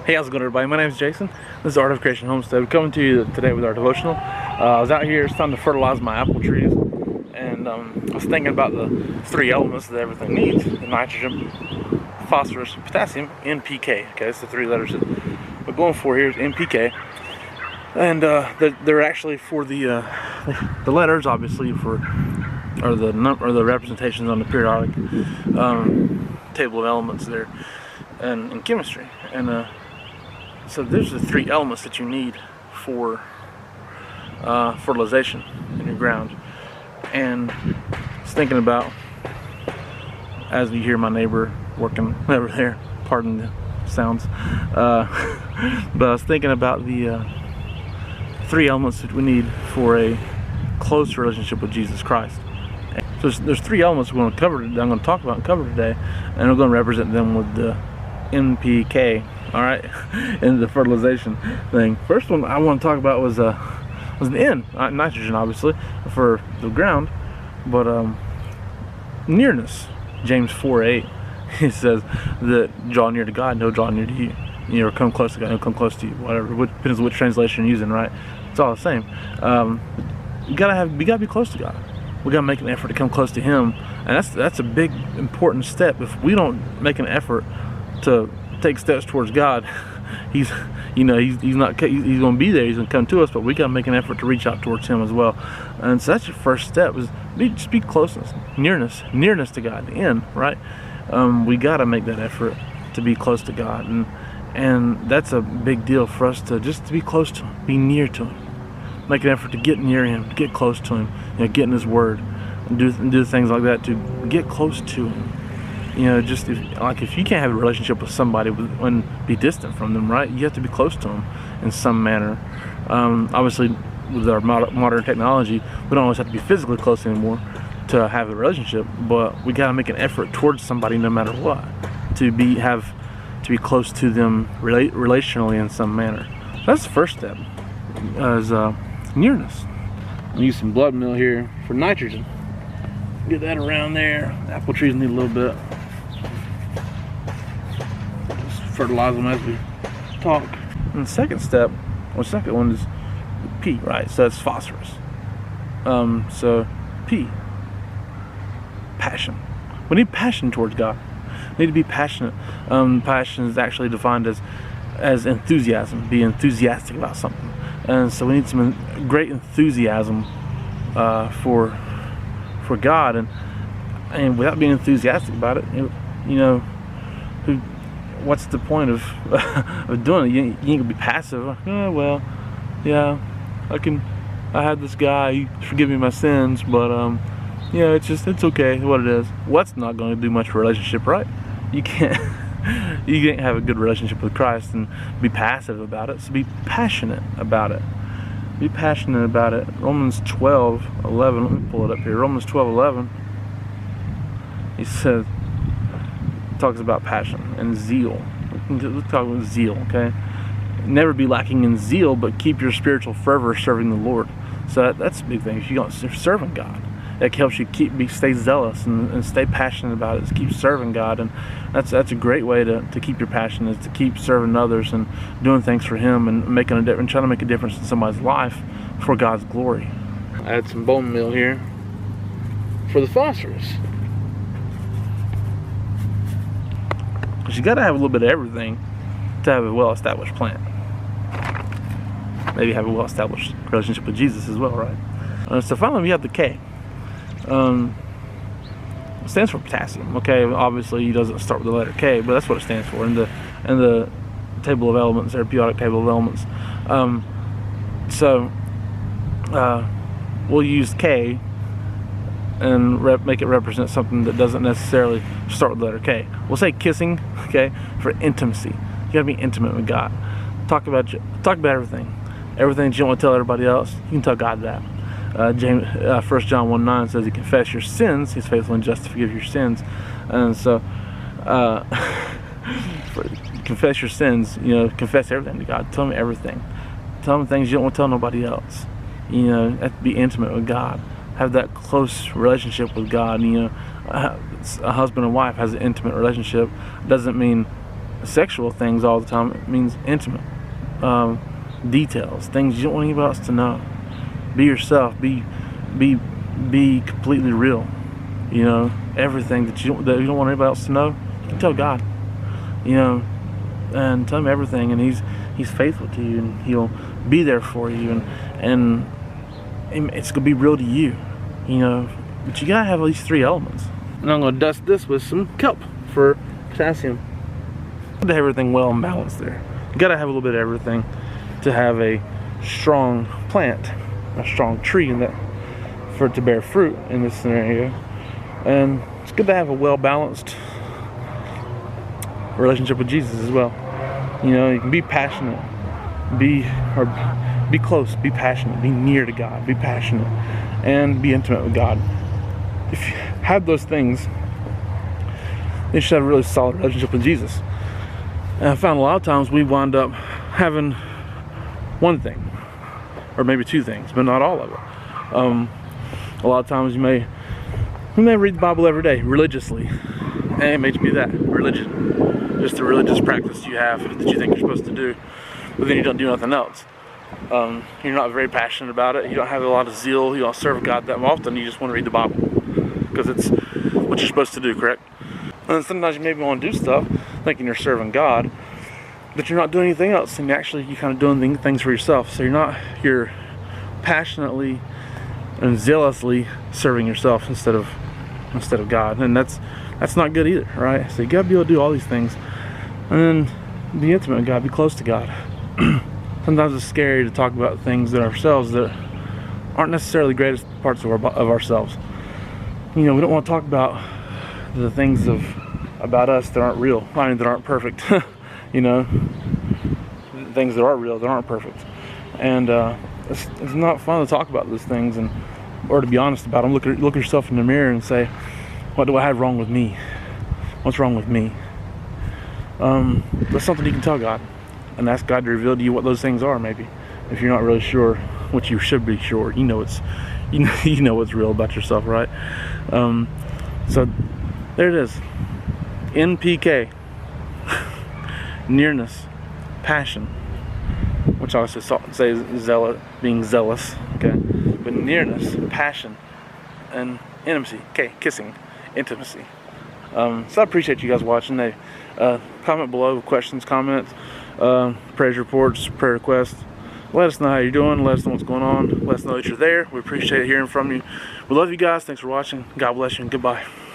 Hey, how's it going, everybody? My name is Jason. This is Art of Creation Homestead. We're coming to you today with our devotional. I was out here, it's time to fertilize my apple trees, and I was thinking about the three elements that everything needs: the nitrogen, phosphorus, potassium, NPK. Okay, it's the three letters that we're going for here is NPK, and they're actually for the letters, obviously, or the representations on the periodic table of elements there, and in chemistry, and so there's the three elements that you need for fertilization in your ground. And I was thinking about, as you hear my neighbor working over there, pardon the sounds, but I was thinking about the three elements that we need for a close relationship with Jesus Christ. So there's three elements we're going to cover. I'm going to talk about and cover today, and we're going to represent them with the NPK. All right, in the fertilization thing. First one I want to talk about was an N, nitrogen, obviously, for the ground, but nearness. James 4:8, he says that draw near to God, and He'll draw near to you. You know, come close to God, He'll come close to you. Whatever, depends on which translation you're using, right? It's all the same. We gotta be close to God. We gotta make an effort to come close to Him, and that's a big important step. If we don't make an effort to take steps towards God, he's going to be there. He's going to come to us, but we got to make an effort to reach out towards Him as well. And so that's your first step, is just be closeness, nearness to God, the end, right? We got to make that effort to be close to God, and that's a big deal for us to just to be close to Him, be near to Him, make an effort to get near Him, to get close to Him, get in His Word, and do things like that to get close to Him. You know, just if you can't have a relationship with somebody and be distant from them, right? You have to be close to them in some manner. Obviously, with our modern technology, we don't always have to be physically close anymore to have a relationship, but we got to make an effort towards somebody no matter what, to be close to them relationally in some manner. So that's the first step, is nearness. I'm use some blood meal here for nitrogen. Get that around there. Apple trees need a little bit. Fertilize them as we talk. And the second step, or second one, is P, right? So that's phosphorus. So P, passion. We need passion towards God. We need to be passionate. Passion is actually defined as enthusiasm. Be enthusiastic about something. And so we need some great enthusiasm for God, and without being enthusiastic about it, what's the point of doing it? You ain't gonna be passive. Oh, well, yeah, I had this guy, he forgive me my sins, but it's okay what it is. What's not going to do much for a relationship, right? You can't have a good relationship with Christ and be passive about it. So be passionate about it. Be passionate about it. Romans 12:11. Let me pull it up here. Romans 12:11. He says, talks about passion and zeal. Let's talk about zeal, okay? Never be lacking in zeal, but keep your spiritual fervor serving the Lord. So that's a big thing. If you're serving God, that helps you stay zealous and stay passionate about it. Keep serving God, and that's a great way to keep your passion, is to keep serving others and doing things for Him and making a difference, trying to make a difference in somebody's life for God's glory. I add some bone meal here for the phosphorus, because you got to have a little bit of everything to have a well-established plant. Maybe have a well-established relationship with Jesus as well, right? So finally, we have the K. It stands for potassium. Okay, obviously it doesn't start with the letter K, but that's what it stands for in the table of elements, or periodic table of elements. We'll use K and make it represent something that doesn't necessarily start with the letter K. We'll say kissing, okay, for intimacy. You gotta be intimate with God. Talk about everything that you don't want to tell everybody else. You can tell God that. 1 John 1:9 says, "You confess your sins, He's faithful and just to forgive your sins." And so, confess your sins. Confess everything to God. Tell Him everything. Tell Him things you don't want to tell nobody else. Have to be intimate with God. Have that close relationship with God. A husband and wife has an intimate relationship. Doesn't mean sexual things all the time. It means intimate details, things you don't want anybody else to know. Be yourself. Be completely real. You know, everything that you don't want anybody else to know, you can tell God. You know, and tell him everything, and he's faithful to you, and he'll be there for you, and it's gonna be real to you. You know, but you gotta have at least 3 elements. And I'm gonna dust this with some kelp for potassium. To have everything well and balanced there. You gotta have a little bit of everything to have a strong plant, a strong tree, in that for it to bear fruit in this scenario. And it's good to have a well-balanced relationship with Jesus as well. You know, you can be passionate, be close, be passionate, be near to God, be passionate, and be intimate with God. If you have those things, you should have a really solid relationship with Jesus. And I found a lot of times we wind up having one thing, or maybe 2 things, but not all of it. A lot of times you may read the Bible every day religiously, and it may just be that religion, just a religious practice you have that you think you're supposed to do, but then you don't do nothing else. You're not very passionate about it. You don't have a lot of zeal. You don't serve God that often. You just want to read the Bible because it's what you're supposed to do, correct? And sometimes you maybe want to do stuff thinking you're serving God, but you're not doing anything else, and you're kind of doing things for yourself. So you're passionately and zealously serving yourself instead of God, and that's not good either, right? So you gotta be able to do all these things, and then be intimate with God, be close to God. Sometimes it's scary to talk about things in ourselves that aren't necessarily the greatest parts of ourselves. You know, we don't want to talk about the things about us that aren't real, I mean, that aren't perfect. You know, things that are real, that aren't perfect, and it's not fun to talk about those things, or to be honest about them. Look yourself in the mirror and say, what do I have wrong with me? What's wrong with me? That's something you can tell God, and ask God to reveal to you what those things are. Maybe if you're not really sure, which you should be sure. You know what's real about yourself, right? So there it is. NPK. Nearness, passion, which I also say is zealot, being zealous, okay? But nearness, passion, and intimacy, okay, kissing, intimacy. So I appreciate you guys watching. Comment below with questions, comments, praise reports, prayer requests. Let us know how you're doing. Let us know what's going on. Let us know that you're there. We appreciate hearing from you. We love you guys. Thanks for watching. God bless you, and goodbye.